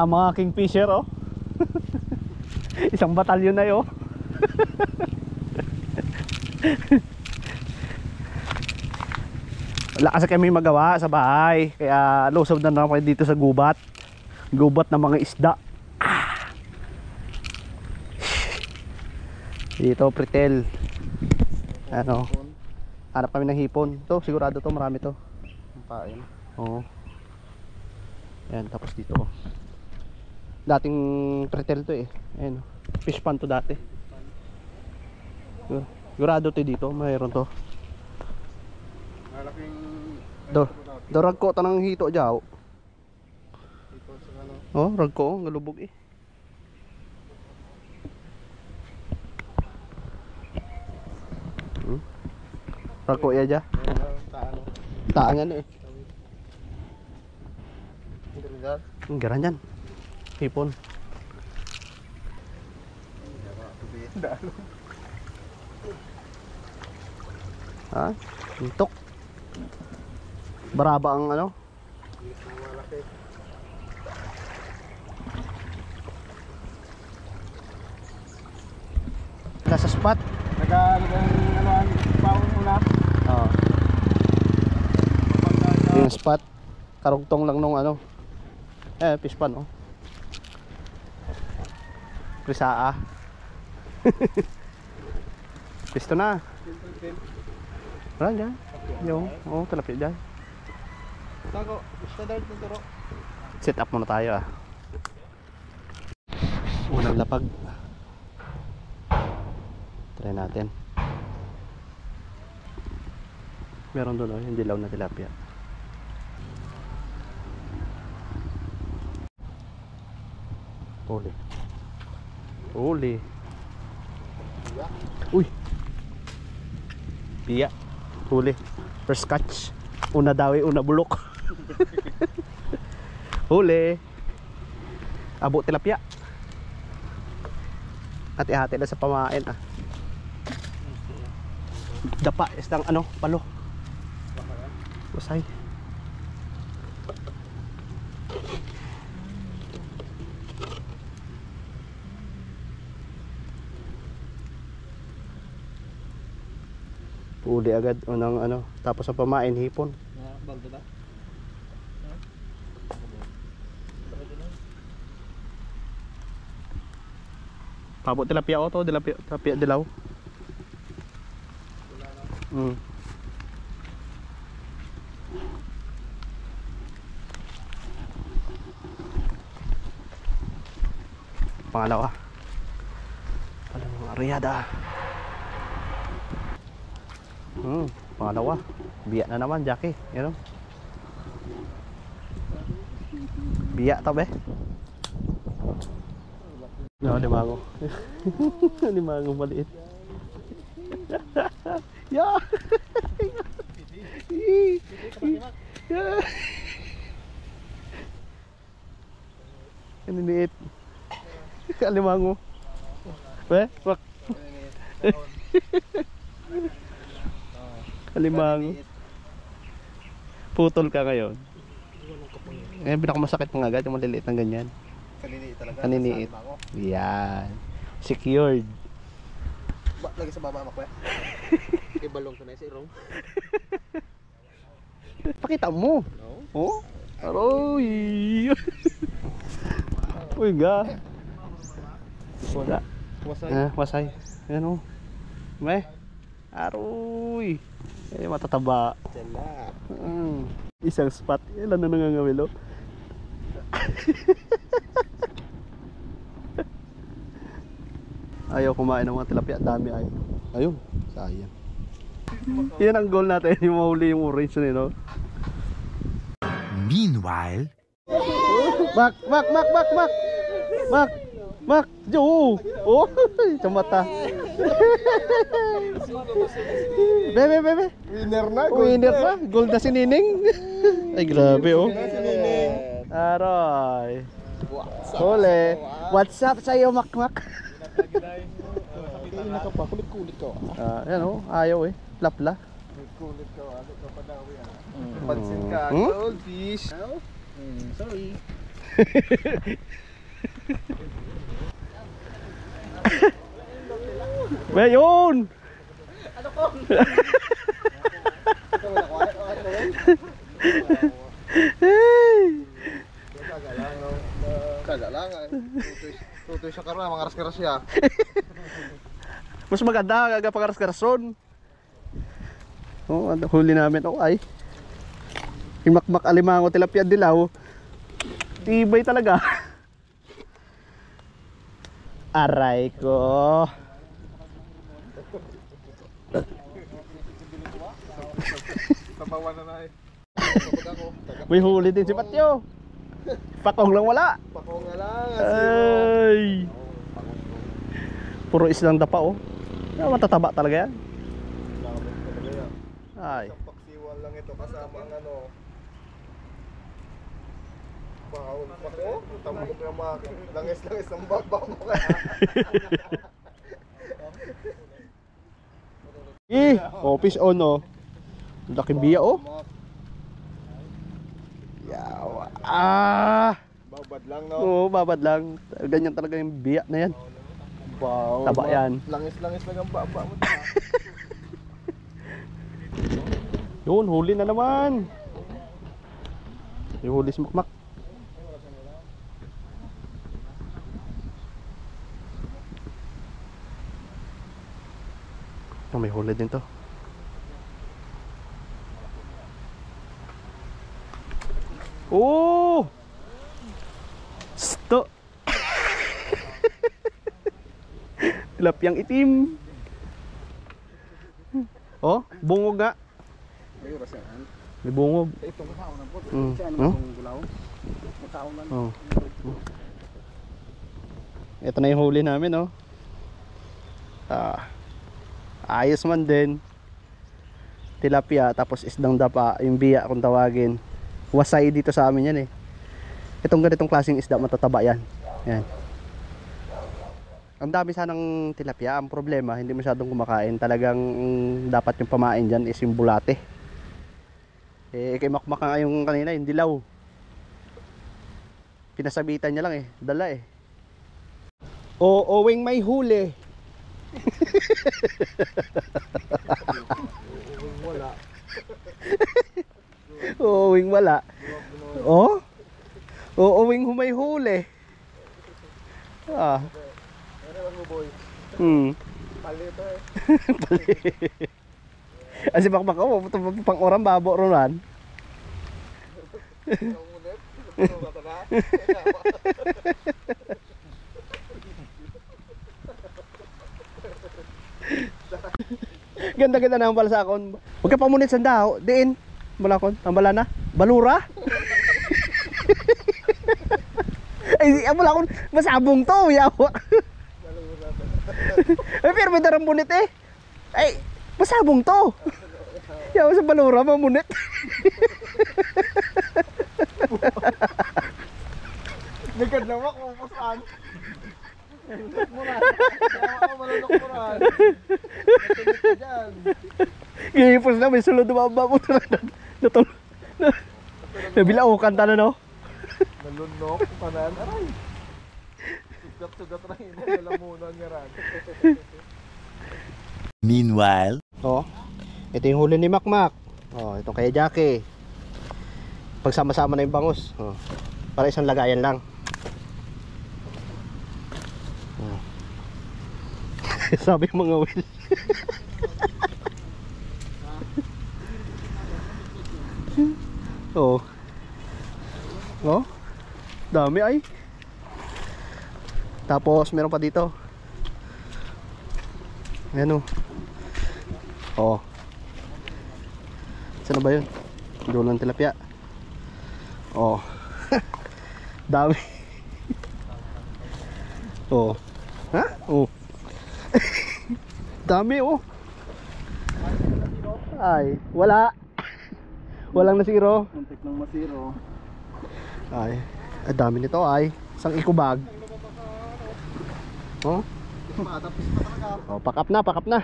Ang mga kingfisher oh. Isang batalyon na yun. Wala kasi kami magawa sa bahay, kaya lusob na naman dito sa gubat. Gubat ng mga isda. Dito pretel. Ano? Hanap kami ng hipon. To, sigurado to, marami to. Ang pain. Oo. Ayan, tapos dito oh. Dating pretel to eh. Ayan, fish pan to dati. Sigurado to dito, mayroon to. Malaking Ragko tanang hito jaw. ito sa ano. Oh, ragko galubog eh. Ragko ya ja. Taano. Taangan eh. Ang Garan yan. Hipon. Ha? Intok. Baraba ang ano? malaki. Nasa spot. Nag-aalang ano ang paon una. Oo. Yung spot. Karugtong lang nung ano. Fish pan oh. Prisaa. Pisto na. Wala dyan. Yung, oh, talapit dyan. Tago, standard ng turo. Set up muna tayo ah. Unang lapag. Try natin. Meron doon oh, yung dilaw na tilapia. Huli. Huli. Uy. Piya. Huli. First catch. Una dawi, una bulok. Huli. Abo tilapia. Hati-hati na sa pamain ah. Dapa, isang ano, palo. Usay. Huli agad unang ano, tapos sa pamain hipon. Baldo ba? Pabot tilapia o to, tilapia dilaw. Pangalawa. Alam mo, Ariada. Pangalawa. Biya na naman, Jackie. Yan o. Biya to be. No, limango. Limango maliit. Ya. Ini liit. Limango. Be, wak. Limango. Putol ka ngayon. Eh, pinakamasakit mo agad yung maliliit ng ganyan. Kaniniit talaga. Kaniniit. Yan. Secured. Lagi sa baba makwe. Ibalong sa si Rong. Pakita mo. No? Oh? Aroy. Uy ga. Wala. Wasay. Wasay. Yan o. May. Aroy. Eh, matataba. Sala. Isang spot. Ilan na nangangawilo? Ayaw kumain ng mga tilapia. Dami ay. Ayun. Sayang. Yan ang goal natin. Yung mahuli yung orange na no? Meanwhile, Mak, Jo. Oh, camata. Bebe. Winner na. Winner na. Gold na si Nining. Ay, grabe oh. Aray. Huli. What's up sa'yo, Mak? Nakapakulit-kulit ka. Yan oh, ayaw eh. Lapla. Kulit ka. Ano ka pa daw yan? Pansin ka. Goldfish. Sorry. Ba yun? Ano ko? Ito wala ko. Ano yun? Kaga lang. Tutoy siya karon, mangaras-karas siya. Mas maganda kaga pangaras-karason. Oh, ano huli namin oh ay. Himakmak alimango tilapia dilaw. Tibay talaga. Aray ko. Tapawan na na eh. May huli din si Patyo. Pakong lang wala. Pakong nga lang. Ay. Puro islang dapa oh. Matataba talaga yan. Ay. Isang paksiwal lang ito kasama ang ano. Bawal pa ko. Tama ko yung mga langis-langis ng babaw mo kaya. Office on oh. Laki biya oh. Yawa. Babad lang no. Oo, babad lang. Ganyan talaga yung biya na yan. Wow. Taba yan. Langis-langis lang ang baba mo. Yun, huli na naman. Yung huli si Makmak. Oh, may huli din to. Oh! Sto! Tilapiyang itim. Oh, bungog nga. May rasahan. May bungog. Ito kasama na po. Mm. Siya Oh? naman gulaw. Matao lang. Oh. Ito na yung huli namin, oh. Ayos man din. Tilapia, tapos isdang dapa, yung biya kung tawagin. Wasay dito sa amin yan eh. Itong ganitong klaseng isda, matataba yan. Yan. Ang dami sanang tilapia. Ang problema, hindi masyadong kumakain. Talagang dapat yung pamain dyan is yung bulate. Eh, kay Makmak nga yung kanina, yung dilaw. Pinasabitan niya lang eh. Dala eh. Owing may huli. Wala. Owing wala. Oh? Owing humay huli. Ah. Ano mo boy? Pali ito eh. Kasi Makmak ko, pang orang babo ronan. Ang ulit. Ito na na. Ganda-ganda na ang pala sa akon. Huwag ka pamunit sa dao. Diin. Malakon. Tambala na. Balura. Ay, malakon. Masabong to. Yawa. Ay, pero may darang punit eh. Ay, masabong to. Yawa sa balura, mamunit. Nagkadlamak mo po saan? Nagkadlamak mo na. Kaya ako malunok mo na. Nagkadlamak ka dyan. Gihipos na, may sulod na mababa mo talaga. Nabilaukan ta na no? Nalunok pa na. Aray. Sugat-sugat na yun. Nalamunan niya ran. Meanwhile, Oh, ito yung huli ni Makmak. Oh, itong kay Jackie. Pagsama-sama na yung bangus. Oh, para isang lagayan lang. Oh. Sabi yung mga Will. Oh. Oh. Dami ay. Tapos meron pa dito. Ayan oh. Oh. Saan ba yun? Dulo ng tilapia. Oh. Dami. Oh. Ha? Oh. Dami oh. Ay, wala. Walang nasiro. Muntik ng masiro. Ay, dami nito ay. Isang ikubag. Oh. Matapos pa talaga. Oh, pack up na, pack up na.